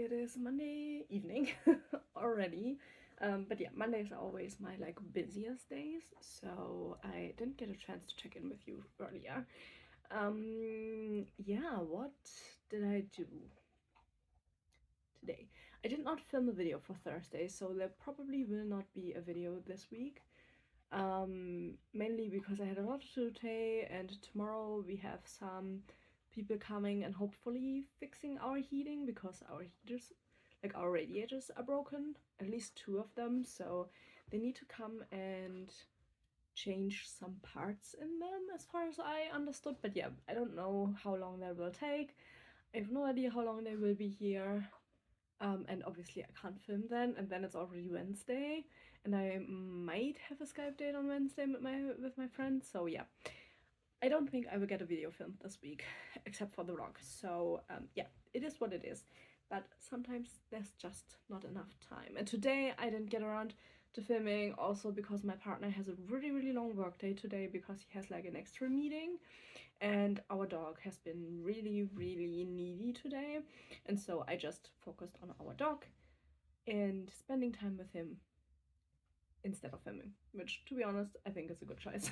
it is Monday evening already. But yeah, Mondays are always my like busiest days, so I didn't get a chance to check in with you earlier. Yeah, what did I do today? I did not film a video for Thursday, so there probably will not be a video this week. Mainly because I had a lot to do today, and tomorrow we have some people coming and hopefully fixing our heating because our heaters, like our radiators, are broken. At least two of them, so they need to come and change some parts in them, as far as I understood. But yeah, I don't know how long that will take. I have no idea how long they will be here. And obviously I can't film then, and then it's already Wednesday, and I might have a Skype date on Wednesday with my friends. So yeah, I don't think I will get a video filmed this week, except for the vlog. So yeah, it is what it is. But sometimes there's just not enough time. And today I didn't get around to filming, also because my partner has a really long work day today because he has like an extra meeting, and our dog has been really needy today, and so I just focused on our dog and spending time with him instead of filming, which to be honest I think is a good choice.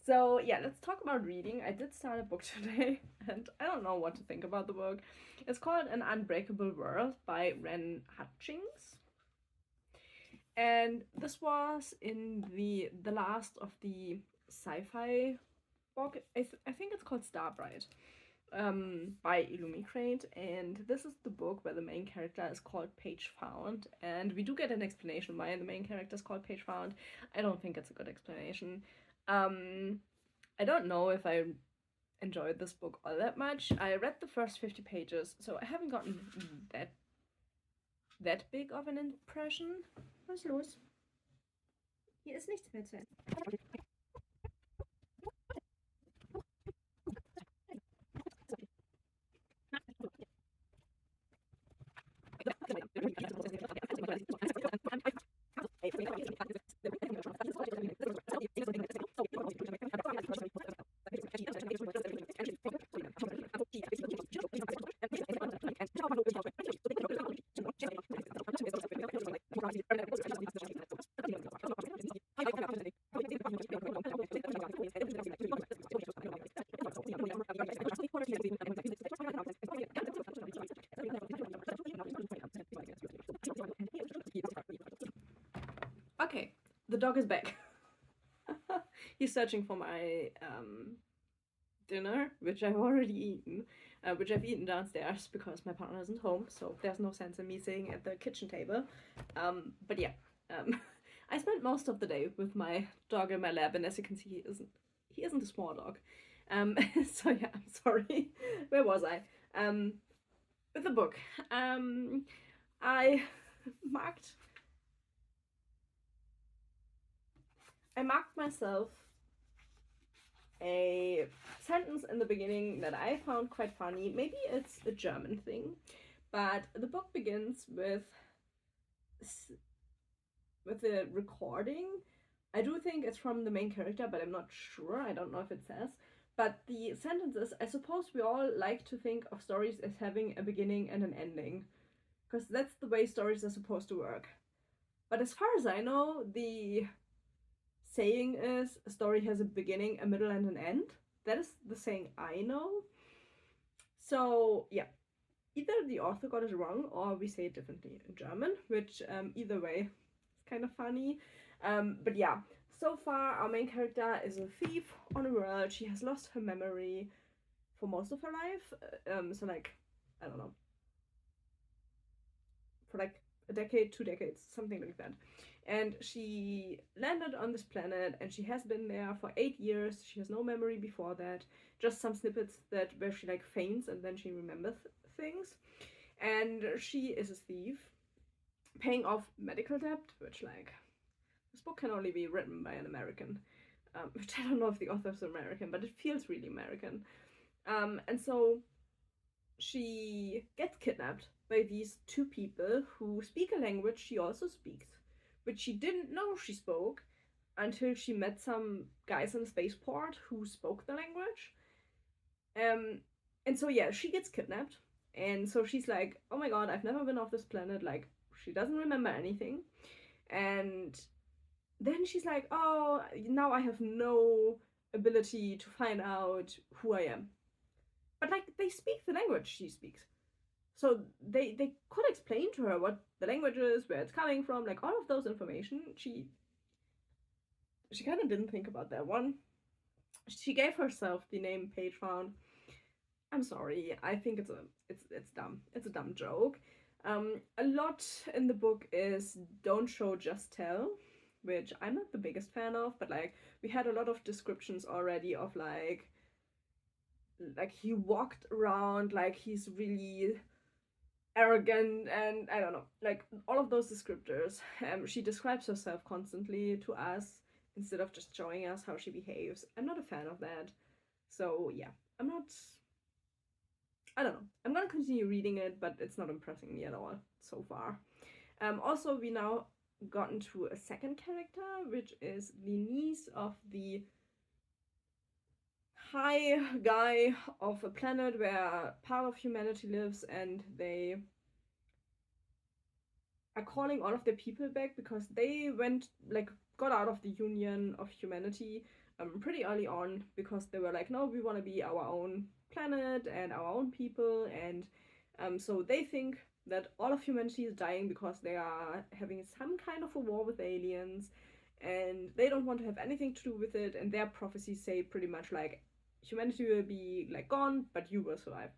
So yeah, let's talk about reading. I did start a book today and I don't know what to think about the book. It's called An Unbreakable World by Ren Hutchings, and this was in the last of the sci-fi book. I think it's called Starbright, by Illumicrate, and this is the book where the main character is called Page Found, and we do get an explanation why the main character is called Page Found. I don't think it's a good explanation. I don't know if I enjoyed this book all that much. I read the first 50 pages, so I haven't gotten that big of an impression. Was ist los? Hier ist nichts mehr zu essen. Okay, the dog is back. He's searching for my dinner, which I've already eaten, which I've eaten downstairs because my partner isn't home, so there's no sense in me sitting at the kitchen table. But yeah, I spent most of the day with my dog in my lap, and as you can see, he isn't a small dog. So yeah, I'm sorry. Where was I? With the book. I marked myself a sentence in the beginning that I found quite funny. Maybe it's a German thing, but the book begins with the recording. I do think it's from the main character, but I'm not sure. I don't know if it says. But the sentence is, I suppose we all like to think of stories as having a beginning and an ending, because that's the way stories are supposed to work. But as far as I know, the saying is a story has a beginning, a middle, and an end. That is the saying I know. So yeah, either the author got it wrong or we say it differently in German, which either way is kind of funny. But yeah, so far our main character is a thief on a world. She has lost her memory for most of her life. So like, I don't know, for like a decade, 2 decades, something like that. And she landed on this planet, and she has been there for 8 years. She has no memory before that, just some snippets where she like faints and then she remembers things. And she is a thief, paying off medical debt, which like, this book can only be written by an American, which I don't know if the author is American, but it feels really American. And so she gets kidnapped by these two people who speak a language she also speaks, which she didn't know she spoke until she met some guys in the spaceport who spoke the language. And so yeah, she gets kidnapped, And so she's like, oh my god, I've never been off this planet. Like, she doesn't remember anything. And then she's like, oh, now I have no ability to find out who I am. But like, they speak the language she speaks. So they could explain to her what the language is, where it's coming from, like all of those information. She kind of didn't think about that one. She gave herself the name Paige Found. I'm sorry. I think it's dumb. It's a dumb joke. A lot in the book is don't show, just tell, which I'm not the biggest fan of. But like, we had a lot of descriptions already of like he walked around like he's really arrogant, and I don't know, like all of those descriptors. She describes herself constantly to us instead of just showing us how she behaves. I'm not a fan of that. So yeah, I'm not. I don't know. I'm gonna continue reading it, but it's not impressing me at all so far. Also, we now gotten to a second character, which is the niece of the high guy of a planet where part of humanity lives, and they are calling all of their people back because they got out of the union of humanity pretty early on, because they were like, no, we want to be our own planet and our own people. And so they think that all of humanity is dying because they are having some kind of a war with aliens, and they don't want to have anything to do with it. And their prophecies say pretty much like, humanity will be like gone, but you will survive.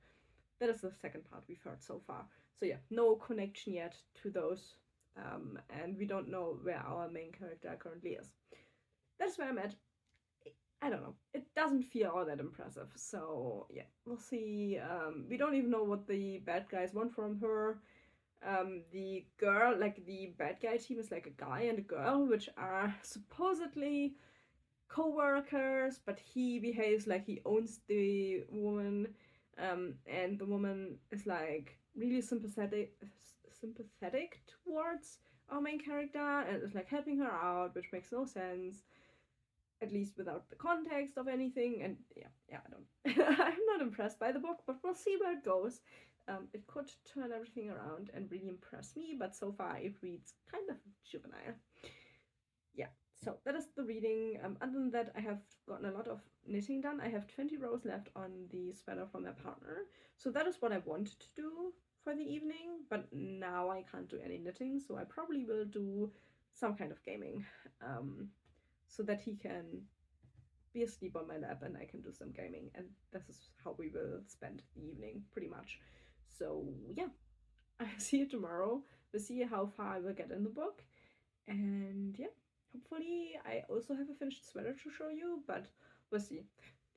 That is the second part we've heard so far. So yeah, no connection yet to those, and we don't know where our main character currently is. That's where I'm at. I don't know. It doesn't feel all that impressive. So yeah, we'll see. We don't even know what the bad guys want from her. The girl, like the bad guy team, is like a guy and a girl, which are supposedly co-workers, but he behaves like he owns the woman, and the woman is like really sympathetic towards our main character and is like helping her out, which makes no sense, at least without the context of anything. And yeah, I don't. I'm not impressed by the book, but we'll see where it goes. It could turn everything around and really impress me, but so far it reads kind of juvenile. Yeah, so that is the reading. Other than that, I have gotten a lot of knitting done. I have 20 rows left on the sweater from my partner. So that is what I wanted to do for the evening, but now I can't do any knitting, so I probably will do some kind of gaming, so that he can be asleep on my lap and I can do some gaming. And this is how we will spend the evening, pretty much. So yeah, I'll see you tomorrow. We'll see how far I will get in the book. And yeah, hopefully I also have a finished sweater to show you, but we'll see.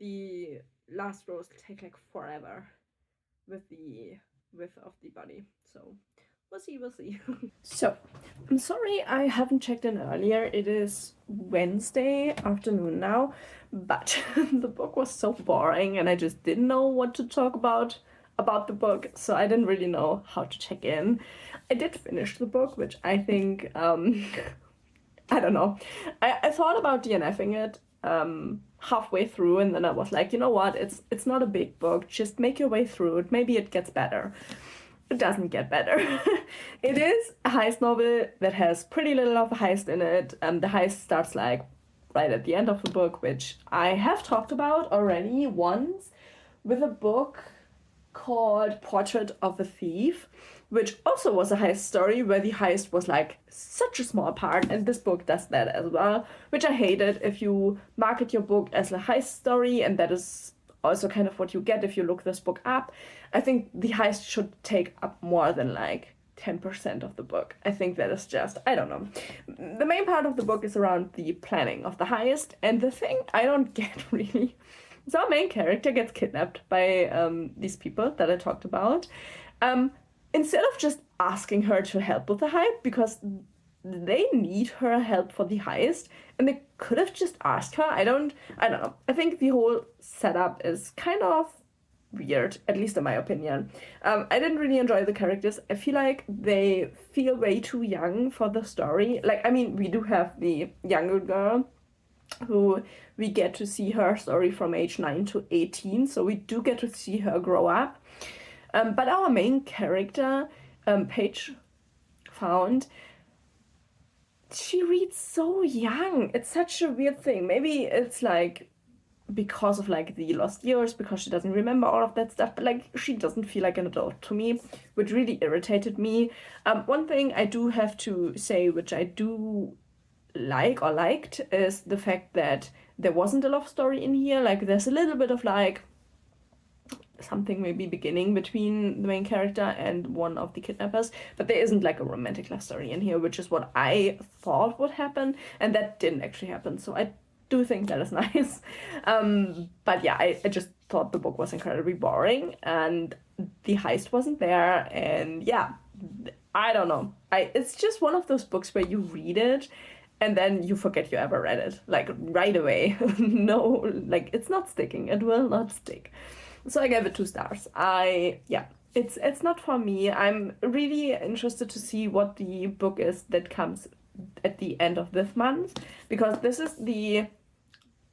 The last rows take like forever with the width of the body, so we'll see. So, I'm sorry I haven't checked in earlier. It is Wednesday afternoon now, but the book was so boring and I just didn't know what to talk about the book, so I didn't really know how to check in. I did finish the book, which I think, I don't know. I thought about DNFing it halfway through, and then I was like, you know what, it's not a big book, just make your way through it, maybe it gets better. It doesn't get better. It is a heist novel that has pretty little of a heist in it. The heist starts like right at the end of the book, which I have talked about already once with a book called Portrait of a Thief, which also was a heist story where the heist was like such a small part, and this book does that as well, which I hated. If you market your book as a heist story, and that is also kind of what you get if you look this book up, I think the heist should take up more than like 10% of the book. I think that is just, I don't know. The main part of the book is around the planning of the heist, and the thing I don't get really, so our main character gets kidnapped by these people that I talked about. Instead of just asking her to help with the heist, because they need her help for the heist, and they could have just asked her. I don't know. I think the whole setup is kind of weird, at least in my opinion. I didn't really enjoy the characters. I feel like they feel way too young for the story. Like, I mean, we do have the younger girl who we get to see her story from age 9 to 18, so we do get to see her grow up. But our main character, Paige found, she reads so young. It's such a weird thing. Maybe it's like because of like the lost years, because she doesn't remember all of that stuff, but like she doesn't feel like an adult to me, which really irritated me. One thing I do have to say, which I do like or liked, is the fact that there wasn't a love story in here. Like there's a little bit of like something maybe beginning between the main character and one of the kidnappers, but there isn't like a romantic love story in here, which is what I thought would happen, and that didn't actually happen. So I do think that is nice. But yeah, I just thought the book was incredibly boring, and the heist wasn't there, and yeah, I don't know. It's just one of those books where you read it and then you forget you ever read it, like right away. No, like it's not sticking. It will not stick. So I gave it 2 stars. It's not for me. I'm really interested to see what the book is that comes at the end of this month, because this is the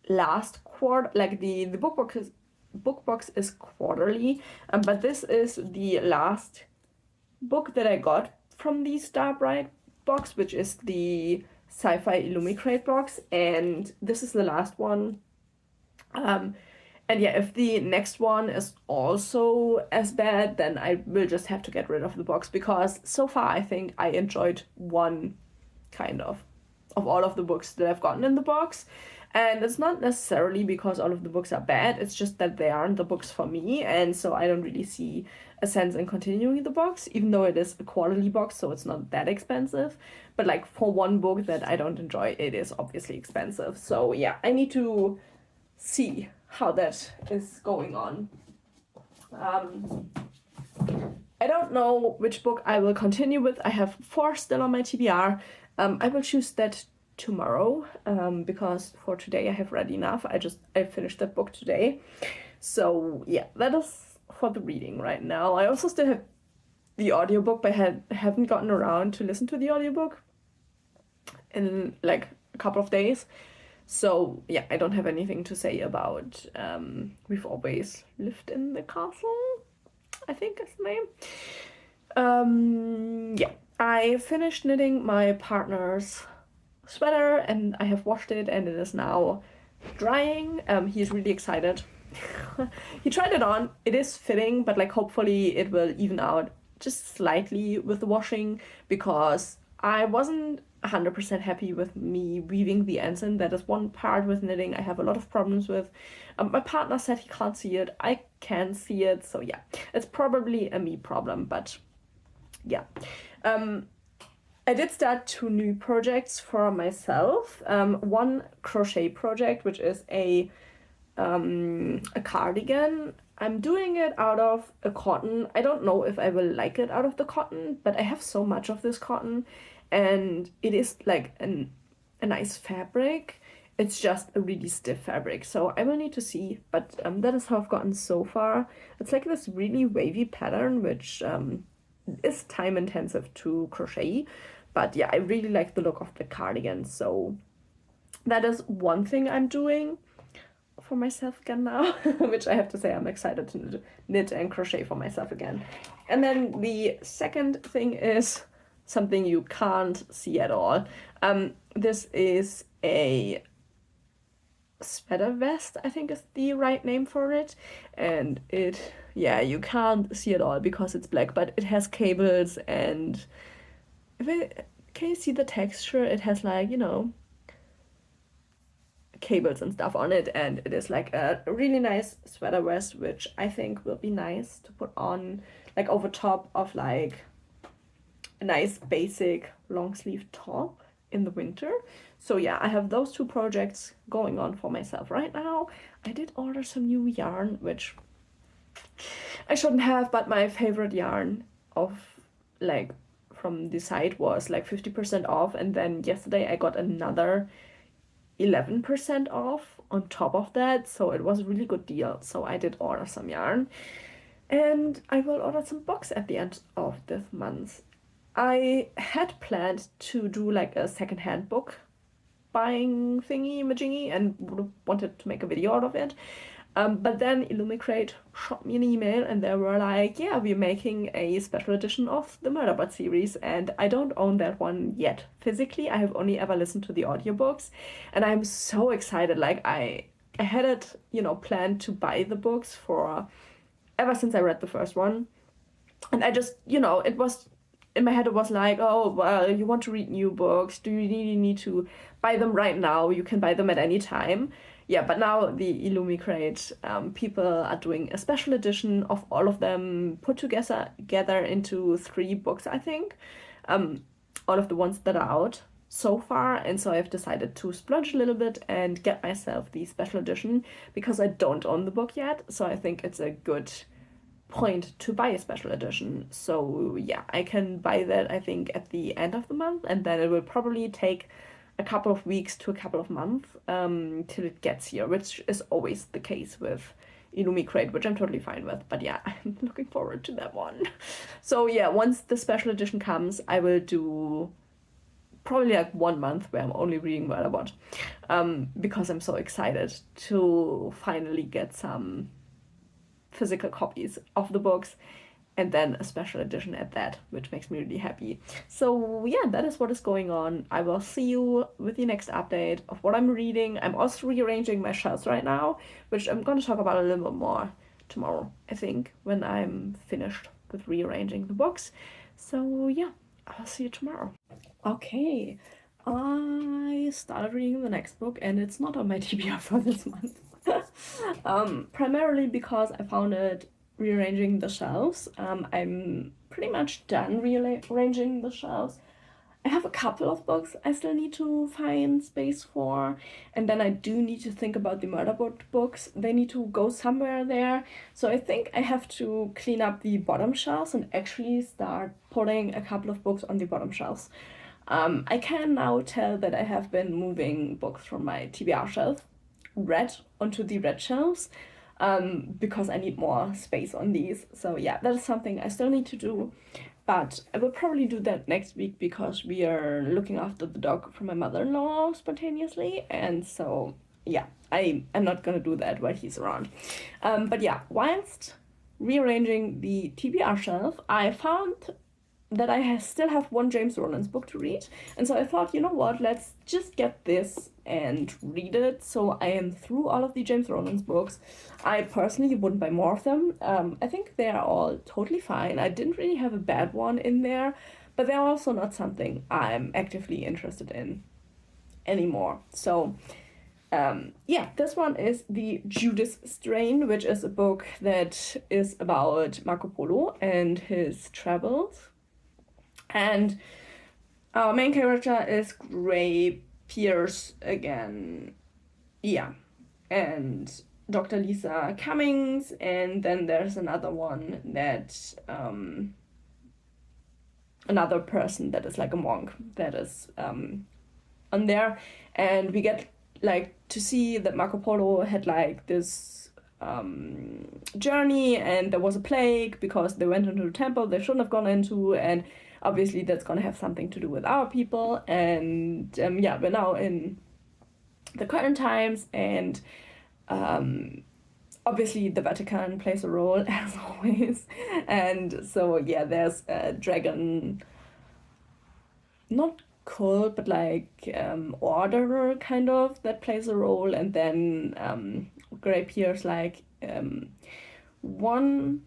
last quarter. Like the book box is quarterly, but this is the last book that I got from the Starbright box, which is the sci-fi Illumicrate box, and this is the last one. And yeah, if the next one is also as bad, then I will just have to get rid of the box, because so far I think I enjoyed one kind of all of the books that I've gotten in the box. And it's not necessarily because all of the books are bad, it's just that they aren't the books for me, and so I don't really see a sense in continuing the box, even though it is a quarterly box, so it's not that expensive. But like for one book that I don't enjoy, it is obviously expensive. So yeah, I need to see how that is going on. I don't know which book I will continue with. I have 4 still on my TBR. I will choose that tomorrow, because for today I have read enough. I finished that book today. So yeah, that is for the reading right now. I also still have the audiobook, but I haven't gotten around to listen to the audiobook in like a couple of days. So yeah, I don't have anything to say about We've Always Lived in the Castle, I think is the name. Yeah, I finished knitting my partner's sweater, and I have washed it, and it is now drying. He's really excited. He tried it on. It is fitting, but like hopefully it will even out just slightly with the washing, because I wasn't 100% happy with me weaving the ends in. That is one part with knitting I have a lot of problems with. My partner said he can't see it. I can see it, so yeah, it's probably a me problem, but yeah. I did start 2 new projects for myself. One crochet project, which is a cardigan. I'm doing it out of a cotton. I don't know if I will like it out of the cotton, but I have so much of this cotton, and it is like a nice fabric. It's just a really stiff fabric, so I will need to see, but that is how I've gotten so far. It's like this really wavy pattern, which is time intensive to crochet, but yeah, I really like the look of the cardigan, so that is one thing I'm doing for myself again now, which I have to say I'm excited to knit and crochet for myself again. And then the second thing is something you can't see at all. This is a sweater vest, I think is the right name for it, and yeah, you can't see it all because it's black, but it has cables, and can you see the texture? It has like, you know, cables and stuff on it, and it is like a really nice sweater vest, which I think will be nice to put on like over top of like a nice basic long sleeve top in the winter. So yeah, I have those 2 projects going on for myself right now. I did order some new yarn, which I shouldn't have, but my favorite yarn of like from the site was like 50% off, and then yesterday I got another 11% off on top of that, so it was a really good deal. So I did order some yarn, and I will order some books at the end of this month. I had planned to do like a secondhand book buying thingy majingy and wanted to make a video out of it. But then Illumicrate shot me an email and they were like, yeah, we're making a special edition of the Murderbot series, and I don't own that one yet physically. I have only ever listened to the audiobooks, and I'm so excited. Like I had it, planned to buy the books for ever since I read the first one. And I just, it was in my head, it was like, oh, well, you want to read new books. Do you really need to buy them right now? You can buy them at any time. Yeah, but now the Illumicrate people are doing a special edition of all of them put together into 3 books, I think. All of the ones that are out so far, and so I've decided to splurge a little bit and get myself the special edition because I don't own the book yet, so I think it's a good point to buy a special edition. So yeah, I can buy that I think at the end of the month, and then it will probably take a couple of weeks to a couple of months till it gets here, which is always the case with Illumicrate, which I'm totally fine with. But yeah, I'm looking forward to that one. So yeah, once the special edition comes, I will do probably like 1 month where I'm only reading Murderbot, because I'm so excited to finally get some physical copies of the books, and then a special edition at that, which makes me really happy. So yeah, that is what is going on. I will see you with the next update of what I'm reading. I'm also rearranging my shelves right now, which I'm going to talk about a little bit more tomorrow, I think, when I'm finished with rearranging the books. So yeah, I'll see you tomorrow. Okay, I started reading the next book, and it's not on my TBR for this month. Primarily because I found it rearranging the shelves. I'm pretty much done rearranging the shelves. I have a couple of books I still need to find space for, and then I do need to think about the Murderbot books. They need to go somewhere there. So I think I have to clean up the bottom shelves and actually start putting a couple of books on the bottom shelves. I can now tell that I have been moving books from my TBR shelf, red, onto the red shelves, because I need more space on these. So yeah, that is something I still need to do, but I will probably do that next week because we are looking after the dog for my mother-in-law spontaneously, and so yeah, I'm not gonna do that while he's around. But yeah, whilst rearranging the TBR shelf, I found that I still have one James Rowland's book to read, and so I thought, you know what, let's just get this and read it. So I am through all of the James Rowland's books. I personally wouldn't buy more of them. I think they are all totally fine. I didn't really have a bad one in there, but they're also not something I'm actively interested in anymore. So yeah, this one is the Judas Strain, which is a book that is about Marco Polo and his travels. And our main character is Gray Pierce again. Yeah. And Dr. Lisa Cummings, and then there's another one that another person that is like a monk that is on there, and we get like to see that Marco Polo had like this journey, and there was a plague because they went into a temple they shouldn't have gone into, and obviously that's gonna have something to do with our people. And yeah, we're now in the current times, and obviously the Vatican plays a role as always. And so yeah, there's a dragon, not cult, but like order kind of, that plays a role. And then Gray Pierce, like one,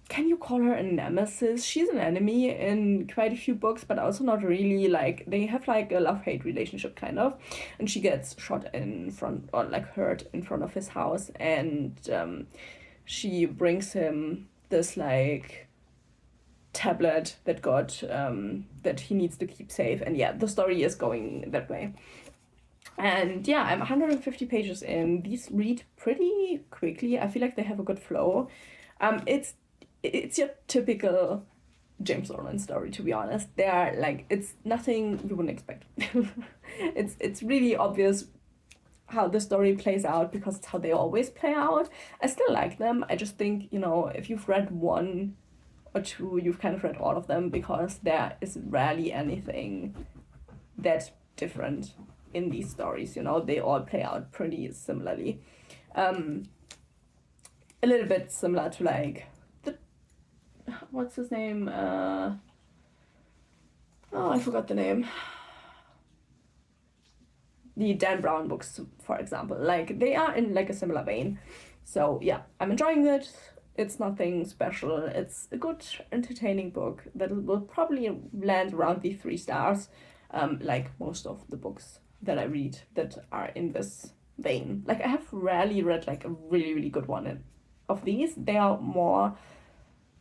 can you call her a nemesis? She's an enemy in quite a few books, but also not really. Like they have like a love-hate relationship kind of, and she gets shot in front, or like hurt in front of his house, and she brings him this like tablet that got that he needs to keep safe. And yeah, the story is going that way. And yeah, I'm 150 pages in. These read pretty quickly. I feel like they have a good flow. It's your typical James Rowland story, to be honest. They are like, it's nothing you wouldn't expect. It's really obvious how the story plays out because it's how they always play out. I still like them. I just think, if you've read one or two, you've kind of read all of them, because there is rarely anything that different in these stories. They all play out pretty similarly. A little bit similar to like what's his name? Oh, I forgot the name. The Dan Brown books, for example. Like, they are in like a similar vein. So yeah, I'm enjoying it. It's nothing special. It's a good, entertaining book that will probably land around the 3 stars, like most of the books that I read that are in this vein. Like, I have rarely read like a really, really good one of these. They are more,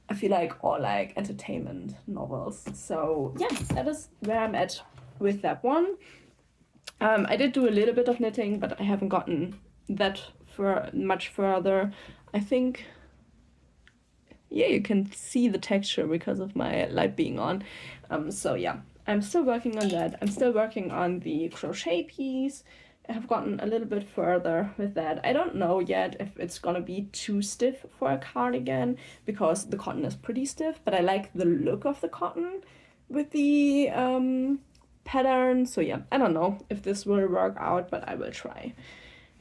I feel like, all like entertainment novels. So yeah, that is where I'm at with that one. I did do a little bit of knitting, but I haven't gotten that much further. I think, yeah, you can see the texture because of my light being on. So yeah, I'm still working on that. I'm still working on the crochet piece. I have gotten a little bit further with that. I don't know yet if it's gonna be too stiff for a cardigan because the cotton is pretty stiff, but I like the look of the cotton with the pattern. So yeah, I don't know if this will work out, but I will try.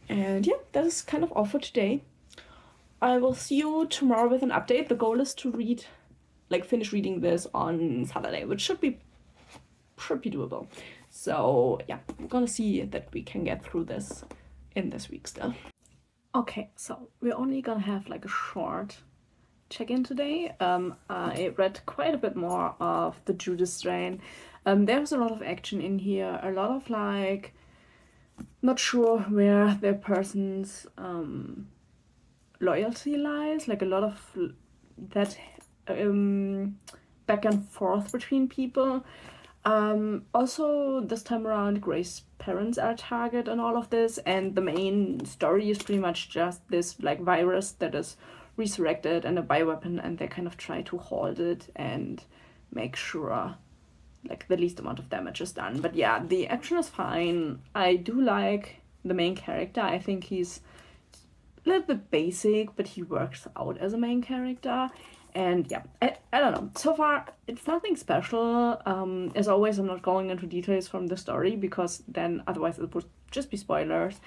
And yeah, that is kind of all for today. I will see you tomorrow with an update. The goal is to finish reading this on Saturday, which should be pretty doable. So yeah, I'm gonna see that we can get through this in this week still. Okay, so we're only gonna have like a short check-in today. I read quite a bit more of the Judas Strain. There's a lot of action in here, a lot of like not sure where their person's loyalty lies, like a lot of that back and forth between people. Also, this time around, Grace's parents are target on all of this, and the main story is pretty much just this like virus that is resurrected and a bioweapon, and they kind of try to halt it and make sure like the least amount of damage is done. But yeah, the action is fine. I do like the main character. I think he's a little bit basic, but he works out as a main character. And yeah, I don't know. So far, it's nothing special. As always, I'm not going into details from the story because then otherwise it would just be spoilers.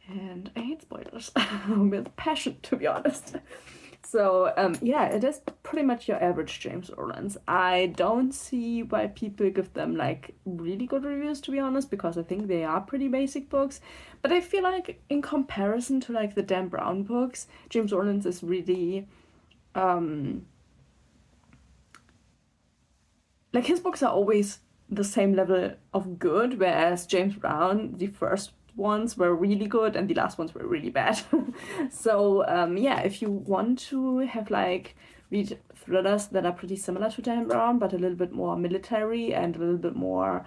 And I hate spoilers with passion, to be honest. So yeah, it is pretty much your average James Orleans. I don't see why people give them like really good reviews, to be honest, because I think they are pretty basic books. But I feel like in comparison to like the Dan Brown books, James Orleans is really like his books are always the same level of good, whereas James Brown, the first ones were really good and the last ones were really bad. So yeah, if you want to have like read thrillers that are pretty similar to Dan Brown but a little bit more military and a little bit more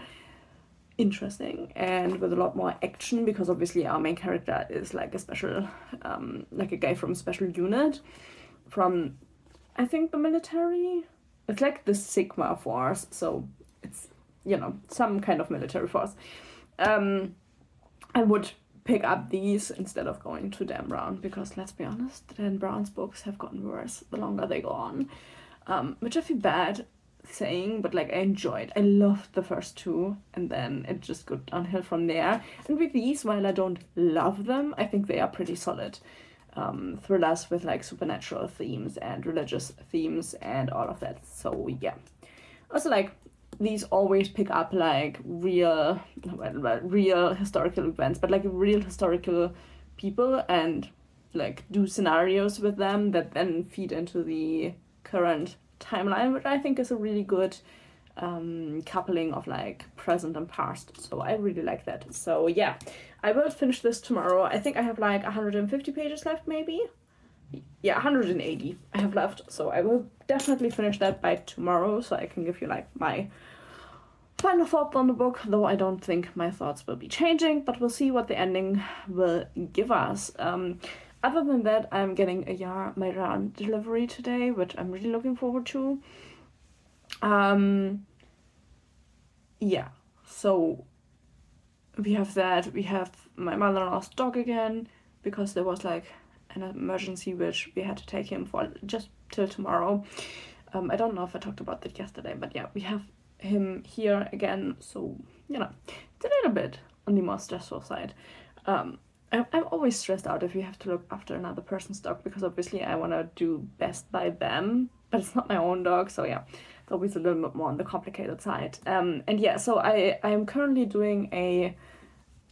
interesting and with a lot more action, because obviously our main character is like a special like a guy from a special unit from, I think, the military. It's like the Sigma force, so it's, you know, some kind of military force. I would pick up these instead of going to Dan Brown, because let's be honest, Dan Brown's books have gotten worse the longer they go on, which I feel bad saying, but like I loved the first 2 and then it just got downhill from there. And with these, while I don't love them, I think they are pretty solid thrillers with like supernatural themes and religious themes and all of that. So yeah, also like these always pick up like real historical events, but like real historical people, and like do scenarios with them that then feed into the current timeline, which I think is a really good coupling of like present and past. So I really like that. So yeah, I will finish this tomorrow. I think I have like 150 pages left, maybe. Yeah, 180 I have left. So I will definitely finish that by tomorrow, so I can give you like my final thoughts on the book, though I don't think my thoughts will be changing, but we'll see what the ending will give us. Other than that, I'm getting my yarn delivery today, which I'm really looking forward to. Yeah, so we have that. We have my mother-in-law's dog again, because there was like an emergency which we had to take him for just till tomorrow. I don't know if I talked about that yesterday, but yeah, we have him here again, so you know, it's a little bit on the more stressful side. I'm always stressed out if you have to look after another person's dog, because obviously I want to do best by them, but it's not my own dog, so yeah, it's always a little bit more on the complicated side. And yeah, so I am currently doing a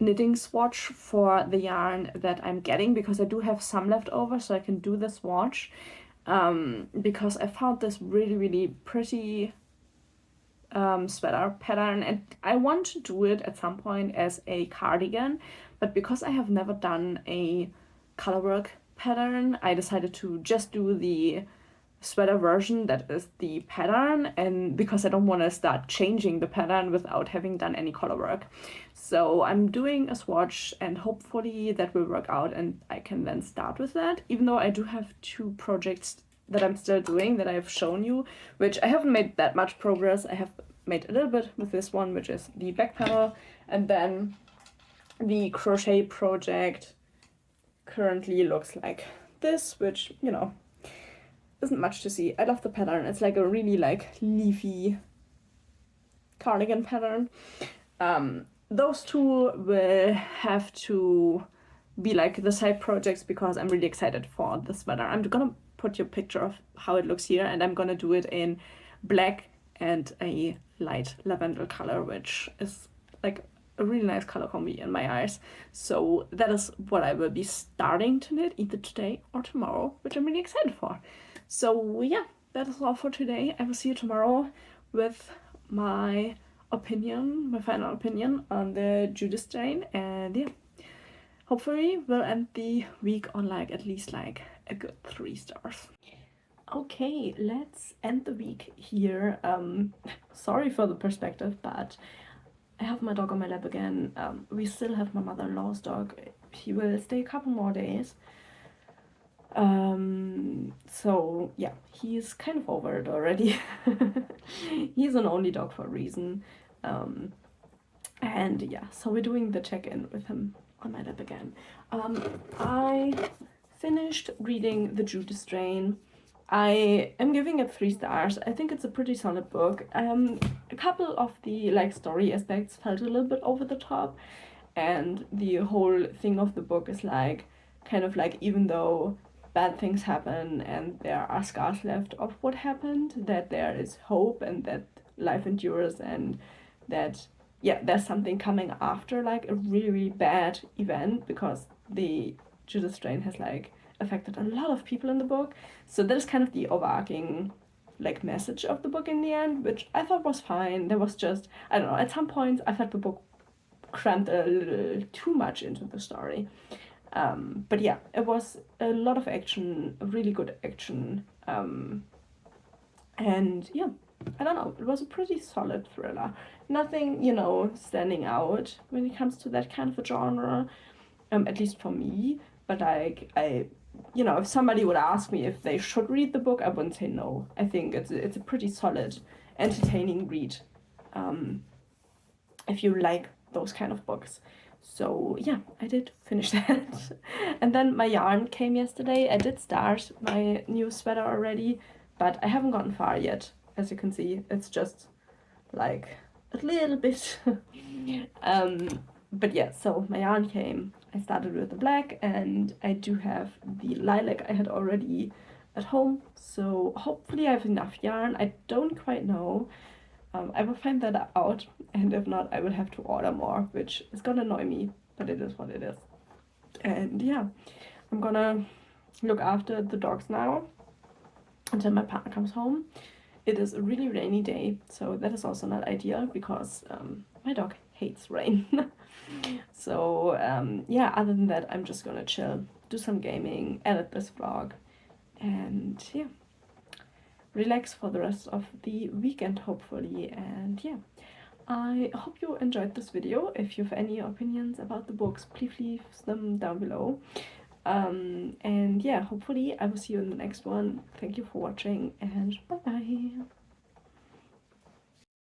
knitting swatch for the yarn that I'm getting, because I do have some left over, so I can do the swatch, because I found this really, really pretty sweater pattern, and I want to do it at some point as a cardigan, but because I have never done a colorwork pattern, I decided to just do the sweater version that is the pattern, and because I don't want to start changing the pattern without having done any colorwork. So I'm doing a swatch, and hopefully that will work out and I can then start with that, even though I do have 2 projects that I'm still doing that I've shown you, which I haven't made that much progress. I have made a little bit with this one, which is the back panel, and then the crochet project currently looks like this, which, you know, isn't much to see. I love the pattern. It's like a really like leafy cardigan pattern. Those 2 will have to be like the side projects, because I'm really excited for the sweater. I'm gonna put you a picture of how it looks here, and I'm gonna do it in black and a light lavender color, which is like a really nice color combi in my eyes. So that is what I will be starting to knit either today or tomorrow, which I'm really excited for. So yeah, that is all for today. I will see you tomorrow with my opinion, my final opinion on the Judas strain, and yeah, hopefully we'll end the week on like at least like a good 3 stars. Okay, let's end the week here. Sorry for the perspective, but I have my dog on my lap again. We still have my mother-in-law's dog. He will stay a couple more days. So yeah, he's kind of over it already. He's an only dog for a reason. And yeah, so we're doing the check-in with him on my lap again. I finished reading The Judas Strain. I am giving it 3 stars. I think it's a pretty solid book. A couple of the like story aspects felt a little bit over the top, and the whole thing of the book is like kind of like, even though bad things happen and there are scars left of what happened, that there is hope and that life endures, and that yeah, there's something coming after like a really, really bad event, because the Judas Strain has like affected a lot of people in the book. So that is kind of the overarching like message of the book in the end, which I thought was fine. There was just, I don't know, at some points I felt the book crammed a little too much into the story. But yeah, it was a lot of action, really good action. And yeah, I don't know, it was a pretty solid thriller. Nothing, you know, standing out when it comes to that kind of a genre, at least for me. But like, you know, if somebody would ask me if they should read the book, I wouldn't say no. I think it's a pretty solid, entertaining read, if you like those kind of books. So yeah, I did finish that. And then my yarn came yesterday. I did start my new sweater already, but I haven't gotten far yet. As you can see, it's just like a little bit. But yeah, so my yarn came. I started with the black, and I do have the lilac I had already at home. So hopefully I have enough yarn. I don't quite know. I will find that out, and if not, I will have to order more, which is gonna annoy me, but it is what it is. And yeah, I'm gonna look after the dogs now until my partner comes home. It is a really rainy day, so that is also not ideal, because my dog hates rain. So yeah, other than that, I'm just gonna chill, do some gaming, edit this vlog, and yeah, relax for the rest of the weekend, hopefully. And yeah, I hope you enjoyed this video. If you have any opinions about the books, please leave them down below. And yeah, hopefully I will see you in the next one. Thank you for watching, and bye bye.